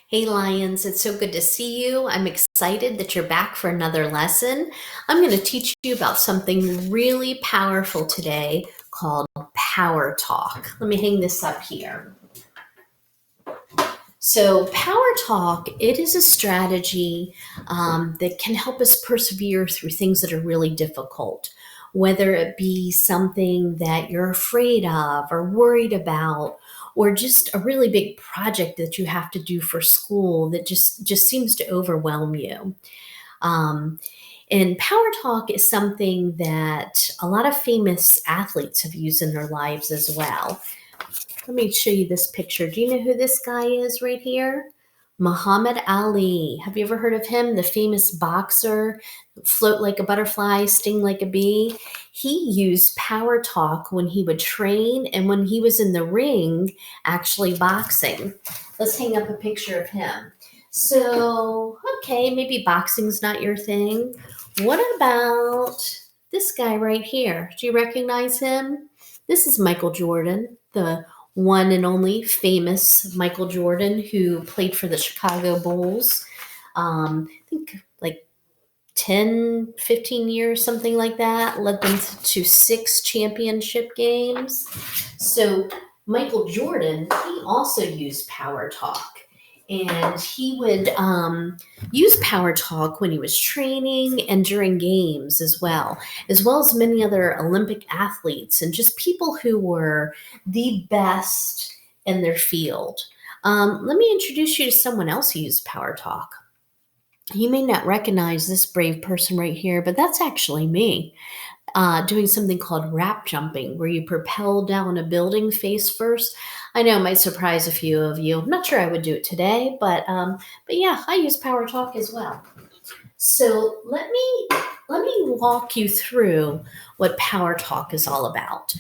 Hey Lions, it's so good to see you. I'm excited that you're back for another lesson. I'm going to teach you about something really powerful today called power talk. Let me hang this up here. So, power talk, it is a strategy that can help us persevere through things that are really difficult, whether it be something that you're afraid of or worried about, or just a really big project that you have to do for school that just seems to overwhelm you. Um, and power talk is something that a lot of famous athletes have used in their lives as well. Let me show you this picture. Do you know who this guy is right here? Muhammad Ali. Have you ever heard of him? The famous boxer, float like a butterfly, sting like a bee. He used power talk when he would train and when he was in the ring actually boxing. Let's hang up a picture of him. So, okay, maybe boxing's not your thing. What about this guy right here? Do you recognize him? This is Michael Jordan, the one and only famous Michael Jordan, who played for the Chicago Bulls. I think like 10, 15 years, something like that, led them to six championship games. So Michael Jordan, he also used power talk. And he would use power talk when he was training and during games as well as many other Olympic athletes and just people who were the best in their field. Let me introduce you to someone else who used power talk. You may not recognize this brave person right here, but that's actually me doing something called wrap jumping, where you propel down a building face first. I know it might surprise a few of you. I'm not sure I would do it today, but yeah, I use power talk as well. So let me walk you through what power talk is all about.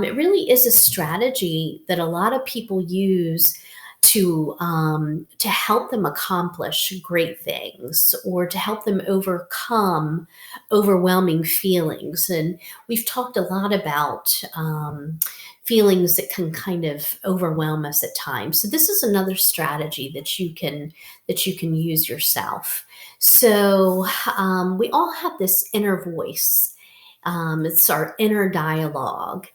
It really is a strategy that a lot of people use to help them accomplish great things or to help them overcome overwhelming feelings. And we've talked a lot about feelings that can kind of overwhelm us at times. So this is another strategy that you can use yourself. So we all have this inner voice. It's our inner dialogue.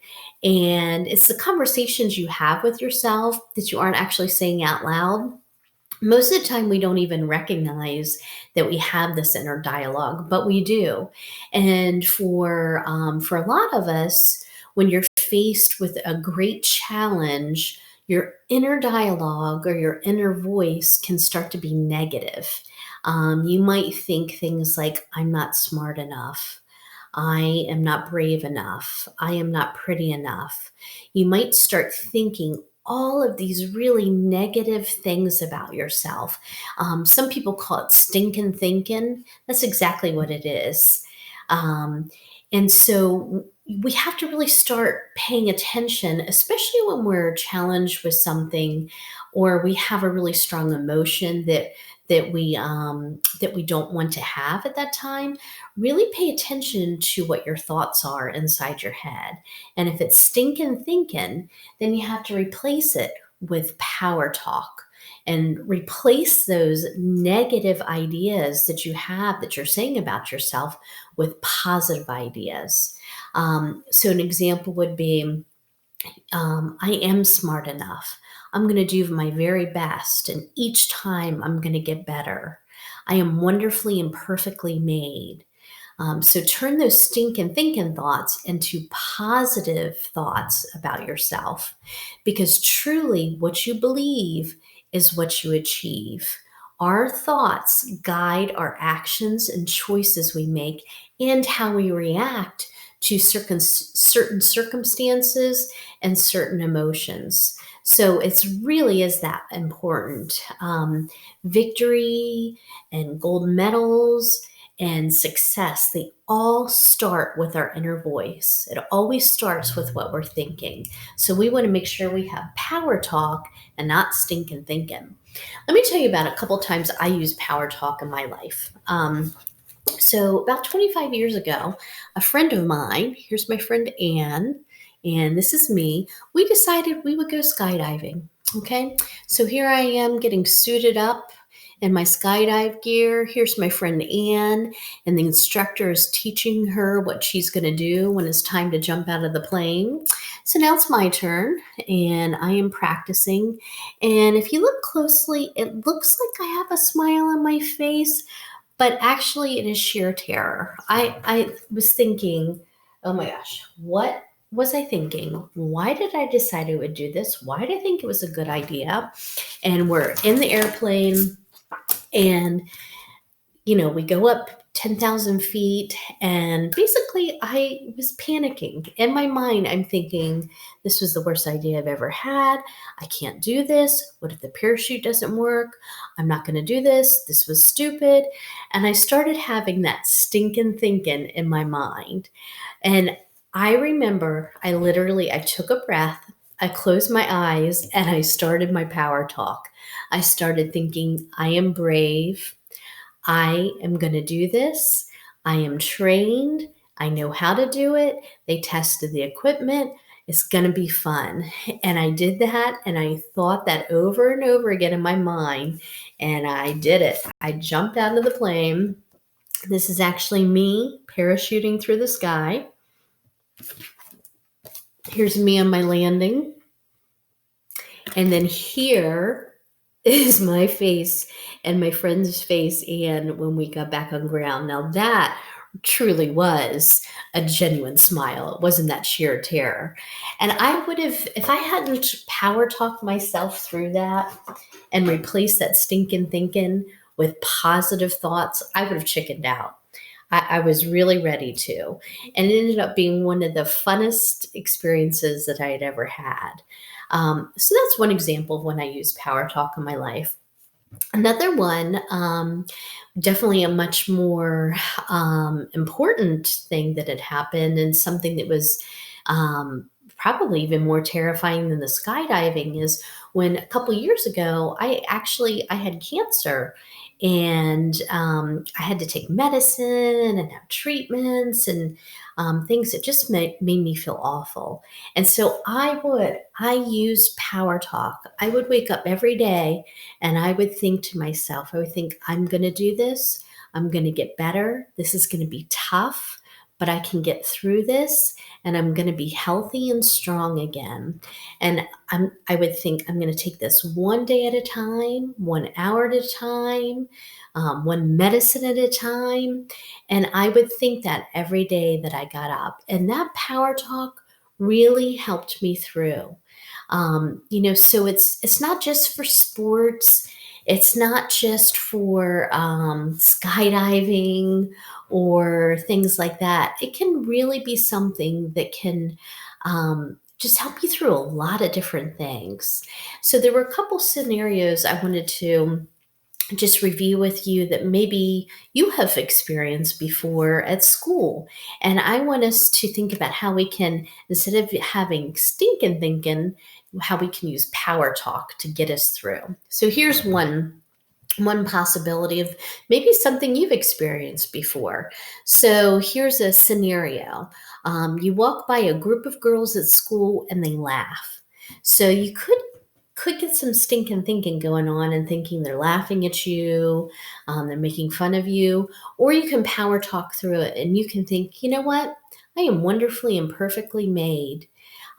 And it's the conversations you have with yourself that you aren't actually saying out loud. Most of the time, we don't even recognize that we have this inner dialogue, but we do. And for a lot of us, when you're faced with a great challenge, your inner dialogue or your inner voice can start to be negative. You might think things like, I'm not smart enough. I am not brave enough. I am not pretty enough. You might start thinking all of these really negative things about yourself. Some people call it stinkin' thinking. That's exactly what it is. Um, and so we have to really start paying attention, especially when we're challenged with something or we have a really strong emotion that we don't want to have at that time. Really pay attention to what your thoughts are inside your head. And if it's stinking thinking, then you have to replace it with power talk and replace those negative ideas that you have that you're saying about yourself with positive ideas. So, an example would be I am smart enough. I'm going to do my very best, and each time I'm going to get better. I am wonderfully and perfectly made. So turn those stinking thinking thoughts into positive thoughts about yourself because truly what you believe is what you achieve. Our thoughts guide our actions and choices we make and how we react to certain circumstances and certain emotions. So it's really is that important. Victory and gold medals and success, they all start with our inner voice. It always starts with what we're thinking. So we want to make sure we have power talk and not stinking thinking. Let me tell you about a couple times I used power talk in my life. So about 25 years ago, a friend of mine, here's my friend Anne, and this is me, we decided we would go skydiving. Okay, so here I am getting suited up in my skydive gear. Here's my friend Anne, and the instructor is teaching her what she's going to do when it's time to jump out of the plane. So now it's my turn, and I am practicing. And if you look closely, it looks like I have a smile on my face, but actually it is sheer terror. I was thinking, oh my gosh, what was I thinking? Why did I decide I would do this? Why did I think it was a good idea? And we're in the airplane, and we go up 10,000 feet, and basically I was panicking. In my mind, I'm thinking, this was the worst idea I've ever had. I can't do this. What if the parachute doesn't work? I'm not going to do this. This was stupid. And I started having that stinking thinking in my mind. And I remember I took a breath, I closed my eyes, and I started my power talk. I started thinking, I am brave. I am going to do this. I am trained. I know how to do it. They tested the equipment. It's going to be fun. And I did that, and I thought that over and over again in my mind, and I did it. I jumped out of the plane. This is actually me parachuting through the sky. Here's me on my landing. And then here is my face and my friend's face, and when we got back on ground. Now that truly was a genuine smile. It wasn't that sheer terror. And I would have, if I hadn't power talked myself through that and replaced that stinking thinking with positive thoughts, I would have chickened out. I was really ready to. And it ended up being one of the funnest experiences that I had ever had. So that's one example of when I use Power Talk in my life. Another one, definitely a much more important thing that had happened, and something that was probably even more terrifying than the skydiving, is when a couple years ago I had cancer, and I had to take medicine and have treatments and things that just made me feel awful. And so I used Power Talk. I would wake up every day and I would think to myself, I would think, I'm going to do this. I'm going to get better. This is going to be tough, but I can get through this, and I'm going to be healthy and strong again. And I would think, I'm going to take this one day at a time, 1 hour at a time, one medicine at a time. And I would think that every day that I got up. And that Power Talk really helped me through. So it's not just for sports. It's not just for skydiving or things like that. It can really be something that can just help you through a lot of different things. So there were a couple scenarios I wanted to just review with you that maybe you have experienced before at school. And I want us to think about how we can, instead of having stinking thinking, how we can use power talk to get us through. So here's one possibility of maybe something you've experienced before. So here's a scenario. You walk by a group of girls at school and they laugh. So you could get some stinking thinking going on and thinking they're laughing at you, they're making fun of you, or you can power talk through it and you can think, you know what? I am wonderfully and perfectly made.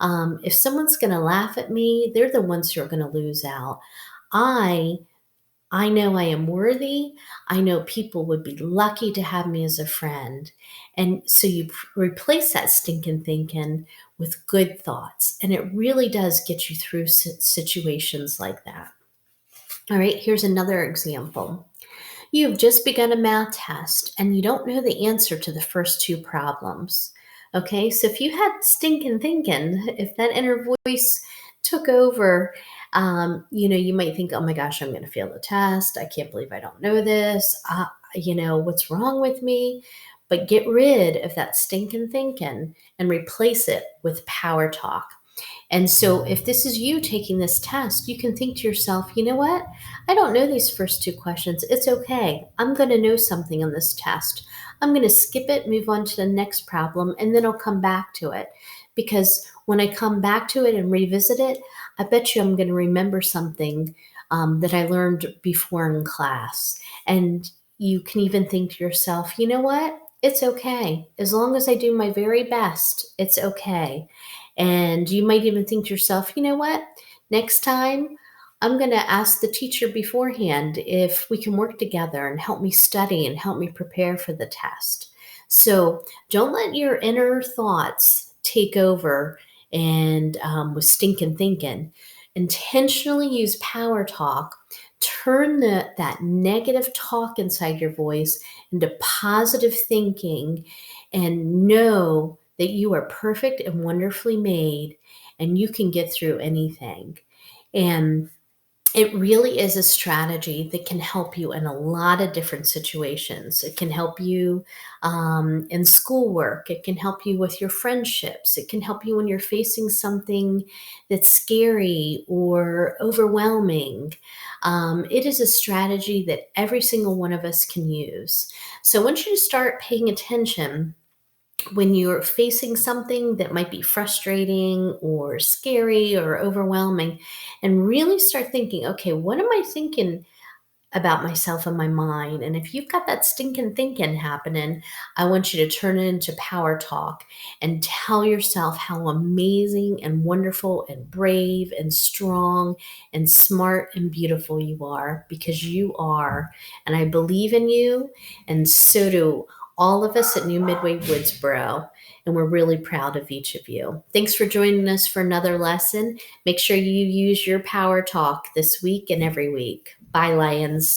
If someone's going to laugh at me, they're the ones who are going to lose out. I I know I am worthy. I know people would be lucky to have me as a friend. And so you replace that stinking thinking with good thoughts. And it really does get you through situations like that. All right, here's another example. You've just begun a math test and you don't know the answer to the first two problems. Okay, so if you had stinking thinking, if that inner voice took over, you might think, oh my gosh, I'm going to fail the test. I can't believe I don't know this. What's wrong with me? But get rid of that stinking thinking and replace it with power talk. And so if this is you taking this test, you can think to yourself, you know what? I don't know these first two questions. It's okay. I'm going to know something on this test. I'm going to skip it, move on to the next problem, and then I'll come back to it. Because when I come back to it and revisit it, I bet you I'm going to remember something that I learned before in class. And you can even think to yourself, you know what? It's okay. As long as I do my very best, it's okay. And you might even think to yourself, you know what? Next time, I'm going to ask the teacher beforehand if we can work together and help me study and help me prepare for the test. So don't let your inner thoughts take over and with stinking thinking. Intentionally use power talk. Turn that negative talk inside your voice into positive thinking and know that you are perfect and wonderfully made and you can get through anything. And it really is a strategy that can help you in a lot of different situations. It can help you in schoolwork. It can help you with your friendships. It can help you when you're facing something that's scary or overwhelming. It is a strategy that every single one of us can use. So I want you to start paying attention when you're facing something that might be frustrating or scary or overwhelming, and really start thinking, okay, what am I thinking about myself and my mind? And if you've got that stinking thinking happening, I want you to turn it into power talk and tell yourself how amazing and wonderful and brave and strong and smart and beautiful you are, because you are. And I believe in you, and so do all of us at New Midway Woodsboro. And we're really proud of each of you. Thanks for joining us for another lesson. Make sure you use your power talk this week and every week. Bye, Lions.